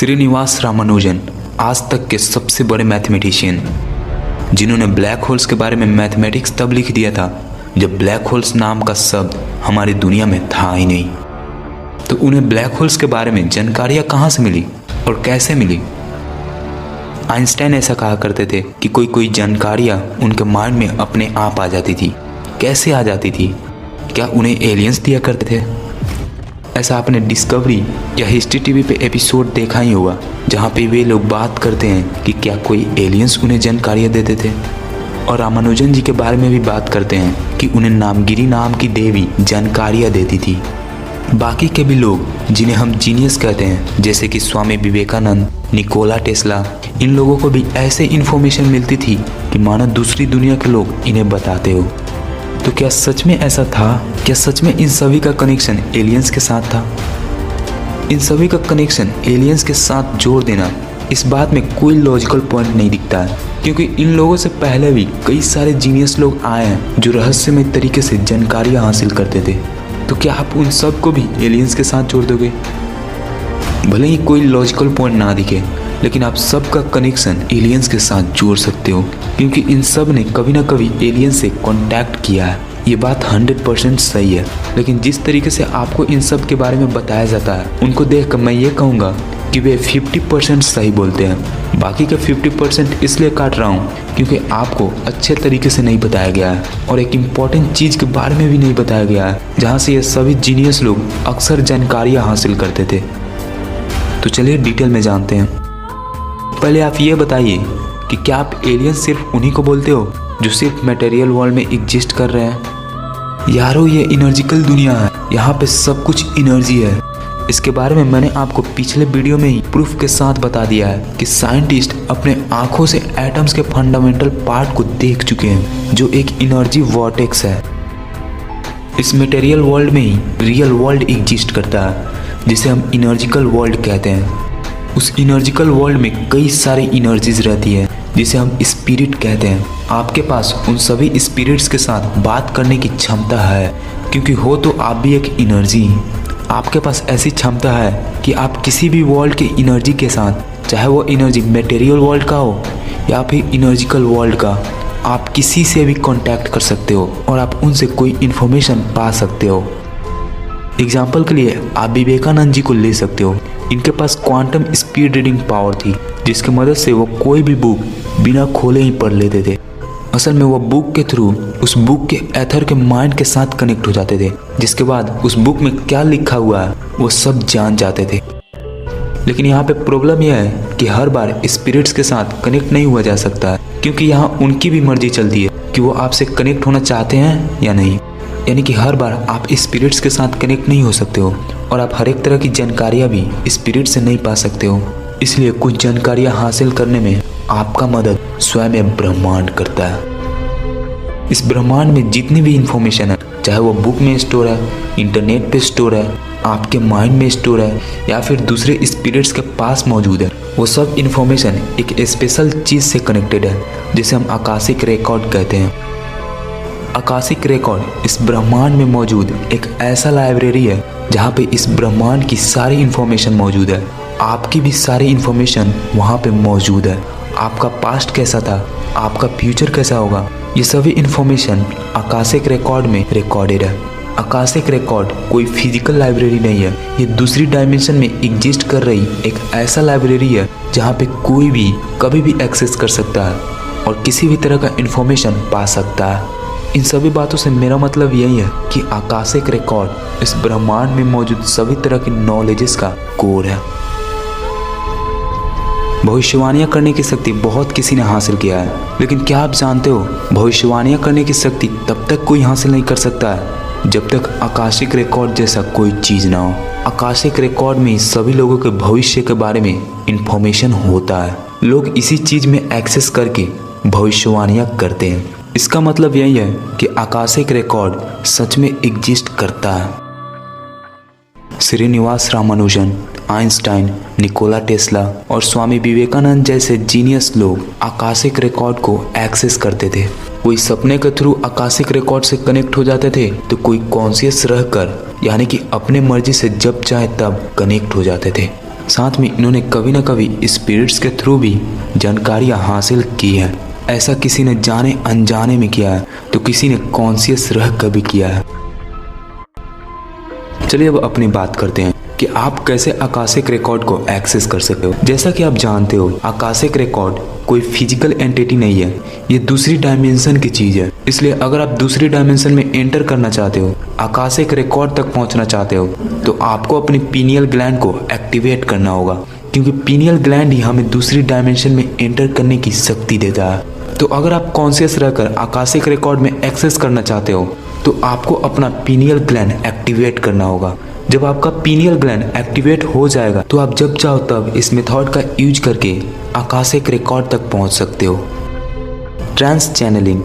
श्रीनिवास रामानुजन आज तक के सबसे बड़े मैथमेटिशियन, जिन्होंने ब्लैक होल्स के बारे में मैथमेटिक्स तब लिख दिया था जब ब्लैक होल्स नाम का शब्द हमारी दुनिया में था ही नहीं। तो उन्हें ब्लैक होल्स के बारे में जानकारियाँ कहाँ से मिली और कैसे मिली? आइंस्टाइन ऐसा कहा करते थे कि कोई कोई जानकारियाँ उनके माइंड में अपने आप आ जाती थी। कैसे आ जाती थी? क्या उन्हें एलियंस दिया करते थे? ऐसा आपने डिस्कवरी या हिस्ट्री टीवी पे एपिसोड देखा ही होगा, जहाँ पे वे लोग बात करते हैं कि क्या कोई एलियंस उन्हें जानकारियाँ देते थे। और रामानुजन जी के बारे में भी बात करते हैं कि उन्हें नामगिरी नाम की देवी जानकारियाँ देती थी। बाकी के भी लोग जिन्हें हम जीनियस कहते हैं, जैसे कि स्वामी विवेकानंद, निकोला टेस्ला, इन लोगों को भी ऐसे इन्फॉर्मेशन मिलती थी कि मानो दूसरी दुनिया के लोग इन्हें बताते हो। तो क्या सच में ऐसा था? क्या सच में इन सभी का कनेक्शन एलियंस के साथ था? इन सभी का कनेक्शन एलियंस के साथ जोड़ देना, इस बात में कोई लॉजिकल पॉइंट नहीं दिखता है, क्योंकि इन लोगों से पहले भी कई सारे जीनियस लोग आए हैं जो रहस्यमय तरीके से जानकारियाँ हासिल करते थे। तो क्या आप उन सब को भी एलियंस के साथ जोड़ दोगे? भले ही कोई लॉजिकल पॉइंट ना दिखे, लेकिन आप सबका कनेक्शन एलियंस के साथ जोड़ सकते हो, क्योंकि इन सब ने कभी ना कभी एलियंस से कांटेक्ट किया है। ये बात 100% सही है। लेकिन जिस तरीके से आपको इन सब के बारे में बताया जाता है, उनको देखकर मैं ये कहूँगा कि वे 50% सही बोलते हैं। बाकी का 50% इसलिए काट रहा हूँ क्योंकि आपको अच्छे तरीके से नहीं बताया गया है, और एक इम्पॉर्टेंट चीज़ के बारे में भी नहीं बताया गया है, जहाँ से ये सभी जीनियस लोग अक्सर जानकारियाँ हासिल करते थे। तो चलिए डिटेल में जानते हैं। पहले आप ये बताइए कि क्या आप एलियन सिर्फ उन्हीं को बोलते हो जो सिर्फ मटेरियल वर्ल्ड में एग्जिस्ट कर रहे हैं? यारो, ये एनर्जिकल दुनिया है, यहाँ पे सब कुछ एनर्जी है। इसके बारे में मैंने आपको पिछले वीडियो में ही प्रूफ के साथ बता दिया है कि साइंटिस्ट अपने आंखों से एटम्स के फंडामेंटल पार्ट को देख चुके हैं, जो एक एनर्जी वॉर्टेक्स है। इस मटेरियल वर्ल्ड में ही रियल वर्ल्ड एग्जिस्ट करता है, जिसे हम एनर्जिकल वर्ल्ड कहते हैं। उस एनर्जिकल वर्ल्ड में कई सारी एनर्जीज रहती है, जिसे हम स्पिरिट कहते हैं। आपके पास उन सभी स्पिरिट्स के साथ बात करने की क्षमता है, क्योंकि हो तो आप भी एक एनर्जी। आपके पास ऐसी क्षमता है कि आप किसी भी वर्ल्ड के एनर्जी के साथ, चाहे वो एनर्जी मटेरियल वर्ल्ड का हो या फिर एनर्जिकल वर्ल्ड का, आप किसी से भी कांटेक्ट कर सकते हो और आप उनसे कोई इन्फॉर्मेशन पा सकते हो। एग्जाम्पल के लिए आप विवेकानंद जी को ले सकते हो। इनके पास क्वांटम स्पीड रीडिंग पावर थी, जिसकी मदद से वो कोई भी बुक बिना खोले ही पढ़ लेते थे। असल में वो बुक के थ्रू उस बुक के एथर के माइंड के साथ कनेक्ट हो जाते थे, जिसके बाद उस बुक में क्या लिखा हुआ है वो सब जान जाते थे। लेकिन यहाँ पे प्रॉब्लम यह है कि हर बार स्पिरिट्स के साथ कनेक्ट नहीं हुआ जा सकता है, क्योंकि यहाँ उनकी भी मर्जी चलती है कि वो आपसे कनेक्ट होना चाहते हैं या नहीं। यानी कि हर बार आप स्पिरिट्स के साथ कनेक्ट नहीं हो सकते हो, और आप हर एक तरह की जानकारियाँ भी स्पिरिट से नहीं पा सकते हो। इसलिए कुछ जानकारियाँ हासिल करने में आपका मदद स्वयं ब्रह्मांड करता है। इस ब्रह्मांड में जितनी भी इंफॉर्मेशन है, चाहे वो बुक में स्टोर है, इंटरनेट पे स्टोर है, आपके माइंड में स्टोर है, या फिर दूसरे स्पिरिट्स के पास मौजूद है, वो सब इंफॉर्मेशन एक स्पेशल चीज़ से कनेक्टेड है, जिसे हम आकाशिक रिकॉर्ड कहते हैं। आकाशिक रिकॉर्ड इस ब्रह्मांड में मौजूद एक ऐसा लाइब्रेरी है जहाँ पे इस ब्रह्मांड की सारी इन्फॉर्मेशन मौजूद है। आपकी भी सारी इन्फॉर्मेशन वहाँ पे मौजूद है। आपका पास्ट कैसा था, आपका फ्यूचर कैसा होगा, ये सभी इन्फॉर्मेशन आकाशिक रिकॉर्ड में रिकॉर्डेड है। आकाशिक रिकॉर्ड कोई फिजिकल लाइब्रेरी नहीं है, ये दूसरी डायमेंशन में एग्जिस्ट कर रही एक ऐसा लाइब्रेरी है जहाँ पे कोई भी कभी भी एक्सेस कर सकता है और किसी भी तरह का इन्फॉर्मेशन पा सकता है। इन सभी बातों से मेरा मतलब यही है कि आकाशिक रिकॉर्ड इस ब्रह्मांड में मौजूद सभी तरह की नॉलेजेस का कोर है। भविष्यवाणियाँ करने की शक्ति बहुत किसी ने हासिल किया है, लेकिन क्या आप जानते हो, भविष्यवाणियाँ करने की शक्ति तब तक कोई हासिल नहीं कर सकता है जब तक आकाशिक रिकॉर्ड जैसा कोई चीज़ ना हो। आकाशिक रिकॉर्ड में सभी लोगों के भविष्य के बारे में इंफॉर्मेशन होता है। लोग इसी चीज़ में एक्सेस करके भविष्यवाणियाँ करते हैं। इसका मतलब यही है कि आकाशिक रिकॉर्ड सच में एग्जिस्ट करता है। Srinivasa Ramanujan, Einstein, Nikola Tesla और स्वामी विवेकानंद जैसे जीनियस लोग आकाशिक रिकॉर्ड को एक्सेस करते थे। कोई सपने के थ्रू आकाशिक रिकॉर्ड से कनेक्ट हो जाते थे, तो कोई कॉन्शियस रहकर यानी कि अपने मर्जी से जब चाहे तब कनेक्ट हो जाते थे। साथ में इन्होंने कभी न कभी स्पिरिट्स के थ्रू भी जानकारियाँ हासिल की है। ऐसा किसी ने जाने अनजाने में किया है तो किसी ने कॉन्शियस रह कर भी किया है। चलिए अब अपनी बात करते हैं कि आप कैसे आकाशिक रिकॉर्ड को एक्सेस कर सकते हो। जैसा कि आप जानते हो, आकाशिक रिकॉर्ड कोई फिजिकल एंटिटी नहीं है, ये दूसरी डायमेंशन की चीज़ है। इसलिए अगर आप दूसरी डायमेंशन में एंटर करना चाहते हो, आकाशिक रिकॉर्ड तक पहुंचना चाहते हो, तो आपको अपनी पीनियल ग्लैंड को एक्टिवेट करना होगा, क्योंकि पीनियल ग्लैंड ही हमें दूसरी डायमेंशन में एंटर करने की शक्ति देता है। तो अगर आप कॉन्शियस रहकर आकाशिक रिकॉर्ड में एक्सेस करना चाहते हो तो आपको अपना पीनियल ग्लैंड एक्टिवेट करना होगा। जब आपका पीनियल ग्लैंड एक्टिवेट हो जाएगा तो आप जब चाहो तब इस मेथड का यूज करके आकाशिक रिकॉर्ड तक पहुंच सकते हो। ट्रांस चैनलिंग,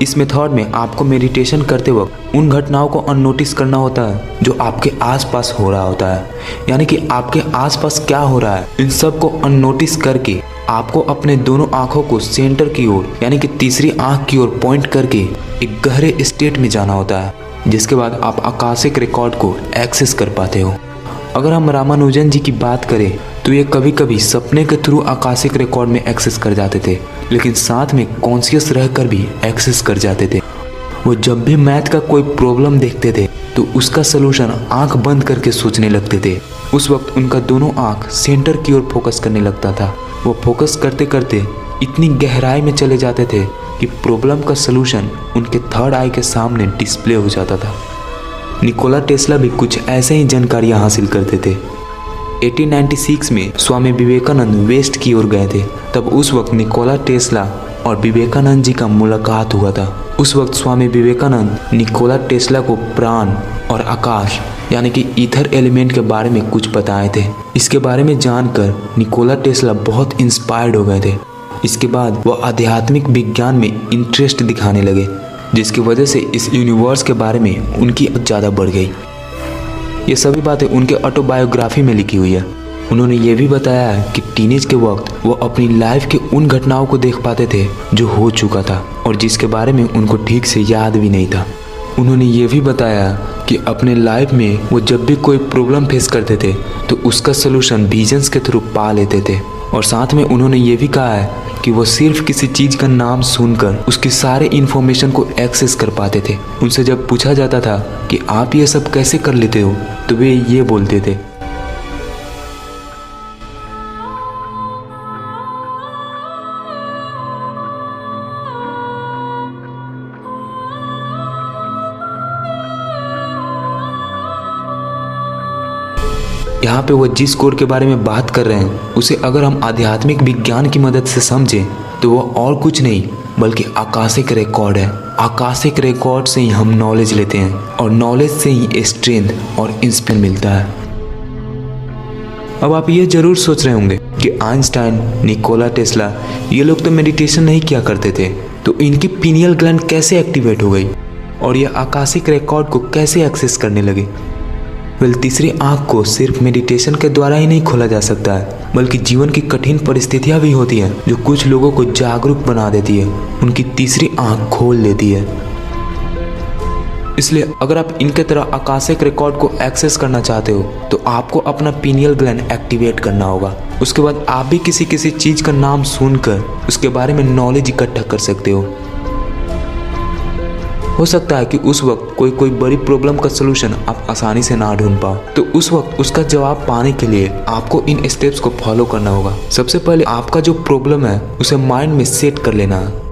इस मेथड में आपको मेडिटेशन करते वक्त उन घटनाओं को अननोटिस करना होता है जो आपके आसपास हो रहा होता है, यानी कि आपके आसपास क्या हो रहा है इन सब को अननोटिस करके आपको अपने दोनों आंखों को सेंटर की ओर यानी कि तीसरी आंख की ओर पॉइंट करके एक गहरे स्टेट में जाना होता है, जिसके बाद आप आकाशिक रिकॉर्ड को एक्सेस कर पाते हो। अगर हम रामानुजन जी की बात करें तो ये कभी कभी सपने के थ्रू आकाशिक रिकॉर्ड में एक्सेस कर जाते थे, लेकिन साथ में कॉन्शियस रहकर भी एक्सेस कर जाते थे। वो जब भी मैथ का कोई प्रॉब्लम देखते थे तो उसका सलूशन आंख बंद करके सोचने लगते थे। उस वक्त उनका दोनों आंख सेंटर की ओर फोकस करने लगता था। वो फोकस करते करते इतनी गहराई में चले जाते थे कि प्रॉब्लम का सलूशन उनके थर्ड आई के सामने डिस्प्ले हो जाता था। निकोला टेस्ला भी कुछ ऐसे ही जानकारियाँ हासिल करते थे। 1896 में स्वामी विवेकानंद वेस्ट की ओर गए थे। तब उस वक्त निकोला टेस्ला और विवेकानंद जी का मुलाकात हुआ था। उस वक्त स्वामी विवेकानंद निकोला टेस्ला को प्राण और आकाश यानी कि ईथर एलिमेंट के बारे में कुछ बताए थे। इसके बारे में जानकर निकोला टेस्ला बहुत इंस्पायर्ड हो गए थे। इसके बाद वह आध्यात्मिक विज्ञान में इंटरेस्ट दिखाने लगे, जिसकी वजह से इस यूनिवर्स के बारे में उनकी ज़्यादा बढ़ गई। ये सभी बातें उनके ऑटोबायोग्राफी में लिखी हुई है। उन्होंने ये भी बताया है कि टीनेज के वक्त वो अपनी लाइफ के उन घटनाओं को देख पाते थे जो हो चुका था और जिसके बारे में उनको ठीक से याद भी नहीं था। उन्होंने ये भी बताया कि अपने लाइफ में वो जब भी कोई प्रॉब्लम फेस करते थे तो उसका सलूशन विजन्स के थ्रू पा लेते थे। और साथ में उन्होंने ये भी कहा है कि वो सिर्फ किसी चीज़ का नाम सुनकर उसके सारे इन्फॉर्मेशन को एक्सेस कर पाते थे। उनसे जब पूछा जाता था कि आप ये सब कैसे कर लेते हो तो वे ये बोलते थे, यहाँ पे वो जिस कोड के बारे में बात कर रहे हैं उसे अगर हम आध्यात्मिक विज्ञान की मदद से समझें तो वो और कुछ नहीं बल्कि आकाशिक रिकॉर्ड है। आकाशिक रिकॉर्ड से ही हम नॉलेज लेते हैं और नॉलेज से ही स्ट्रेंथ और इंस्पिरेशन मिलता है। अब आप ये जरूर सोच रहे होंगे कि आइंस्टाइन, निकोला टेस्ला ये लोग तो मेडिटेशन नहीं किया करते थे, तो इनकी पीनियल ग्लैंड कैसे एक्टिवेट हो गई और ये आकाशिक रिकॉर्ड को कैसे एक्सेस करने लगे? तीसरी आंख को सिर्फ मेडिटेशन के द्वारा ही नहीं खोला जा सकता है, बल्कि जीवन की कठिन परिस्थितियां भी होती हैं जो कुछ लोगों को जागरूक बना देती है, उनकी तीसरी आंख खोल देती है। इसलिए अगर आप इनके तरह आकाशिक रिकॉर्ड को एक्सेस करना चाहते हो तो आपको अपना पीनियल ग्लैंड एक्टिवेट करना होगा। उसके बाद आप भी किसी किसी चीज़ का नाम सुनकर उसके बारे में नॉलेज इकट्ठा कर सकते हो। हो सकता है कि उस वक्त कोई बड़ी प्रॉब्लम का सलूशन आप आसानी से ना ढूंढ पाओ, तो उस वक्त उसका जवाब पाने के लिए आपको इन स्टेप्स को फॉलो करना होगा। सबसे पहले आपका जो प्रॉब्लम है उसे माइंड में सेट कर लेना है।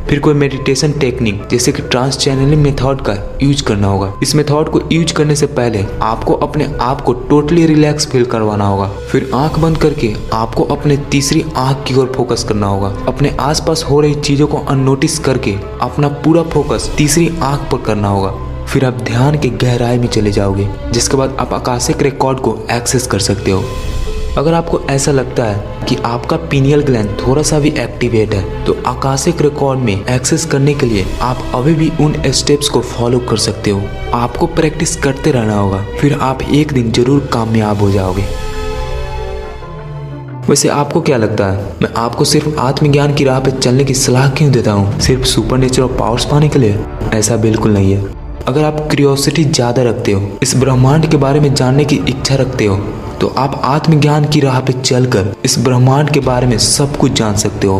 फिर कोई मेडिटेशन टेक्निक जैसे कि ट्रांस चैनलिंग मेथड का यूज करना होगा। इस मेथड को यूज करने से पहले आपको अपने आप को टोटली रिलैक्स फील करवाना होगा। फिर आंख बंद करके आपको अपने तीसरी आंख की ओर फोकस करना होगा। अपने आसपास हो रही चीजों को अननोटिस करके अपना पूरा फोकस तीसरी आंख पर करना होगा। फिर आप ध्यान की गहराई में चले जाओगे, जिसके बाद आप आकाशिक रिकॉर्ड को एक्सेस कर सकते हो। अगर आपको ऐसा लगता है कि आपका पीनियल ग्लैंड थोड़ा सा भी एक्टिवेट है तो आकाशिक रिकॉर्ड में एक्सेस करने के लिए आप अभी भी उन स्टेप्स को फॉलो कर सकते हो। आपको प्रैक्टिस करते रहना होगा, फिर आप एक दिन जरूर कामयाब हो जाओगे। वैसे आपको क्या लगता है, मैं आपको सिर्फ आत्मज्ञान की राह पे चलने की सलाह क्यों देता हूँ? सिर्फ सुपर नेचुरल पावर्स पाने के लिए? ऐसा बिल्कुल नहीं है। अगर आप क्यूरियोसिटी ज़्यादा रखते हो, इस ब्रह्मांड के बारे में जानने की इच्छा रखते हो, तो आप आत्मज्ञान की राह पे चलकर इस ब्रह्मांड के बारे में सब कुछ जान सकते हो।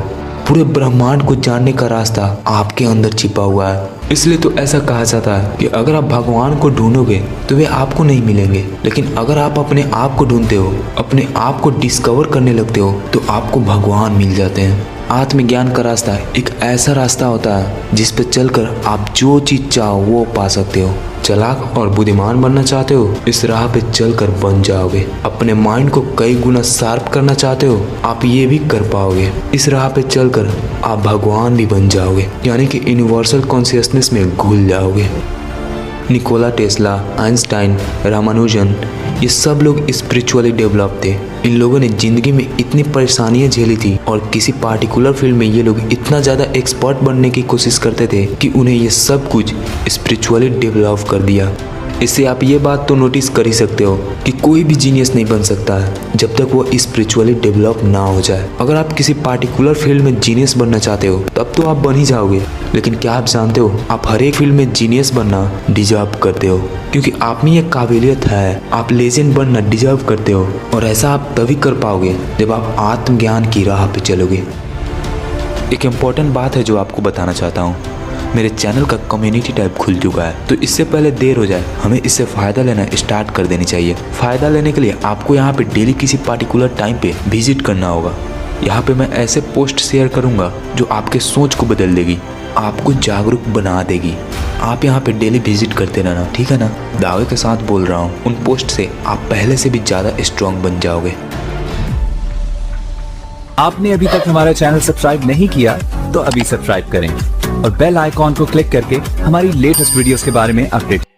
पूरे ब्रह्मांड को जानने का रास्ता आपके अंदर छिपा हुआ है। इसलिए तो ऐसा कहा जाता है कि अगर आप भगवान को ढूंढोगे तो वे आपको नहीं मिलेंगे, लेकिन अगर आप अपने आप को ढूंढते हो, अपने आप को डिस्कवर करने लगते हो, तो आपको भगवान मिल जाते हैं। आत्मज्ञान का रास्ता एक ऐसा रास्ता होता है जिस पर चलकर आप जो चीज चाहो वो पा सकते हो। चालाक और बुद्धिमान बनना चाहते हो, इस राह पे चलकर बन जाओगे। अपने माइंड को कई गुना शार्प करना चाहते हो, आप ये भी कर पाओगे। इस राह पे चलकर आप भगवान भी बन जाओगे, यानी कि यूनिवर्सल कॉन्शियसनेस में घुल जाओगे। निकोला टेस्ला, आइंस्टाइन, रामानुजन, ये सब लोग स्पिरिचुअली डेवलप थे। इन लोगों ने जिंदगी में इतनी परेशानियां झेली थी और किसी पार्टिकुलर फील्ड में ये लोग इतना ज़्यादा एक्सपर्ट बनने की कोशिश करते थे कि उन्हें ये सब कुछ स्पिरिचुअली डेवलप कर दिया। इससे आप ये बात तो नोटिस कर ही सकते हो कि कोई भी जीनियस नहीं बन सकता है जब तक वो स्पिरिचुअली डेवलप ना हो जाए। अगर आप किसी पार्टिकुलर फील्ड में जीनियस बनना चाहते हो तब तो आप बन ही जाओगे, लेकिन क्या आप जानते हो आप हर एक फील्ड में जीनियस बनना डिजर्व करते हो, क्योंकि आप में ये काबिलियत है। आप लेजेंड बनना डिजर्व करते हो, और ऐसा आप तभी कर पाओगे जब आप आत्मज्ञान की राह पे चलोगे। एक इम्पॉर्टेंट बात है जो आपको बताना चाहता हूँ, मेरे चैनल का कम्युनिटी टैब खुल चुका है, तो इससे पहले देर हो जाए हमें इससे फ़ायदा लेना स्टार्ट कर देनी चाहिए। फ़ायदा लेने के लिए आपको यहाँ पे डेली किसी पार्टिकुलर टाइम पे विजिट करना होगा। यहाँ पे मैं ऐसे पोस्ट शेयर करूँगा जो आपके सोच को बदल देगी, आपको जागरूक बना देगी। आप यहाँ पे डेली विजिट करते रहना, ठीक है ना। दावे के साथ बोल रहा हूँ, उन पोस्ट से आप पहले से भी ज़्यादा स्ट्रॉन्ग बन जाओगे। आपने अभी तक हमारा चैनल सब्सक्राइब नहीं किया तो अभी सब्सक्राइब करें और बेल आइकॉन को क्लिक करके हमारी लेटेस्ट वीडियोस के बारे में अपडेट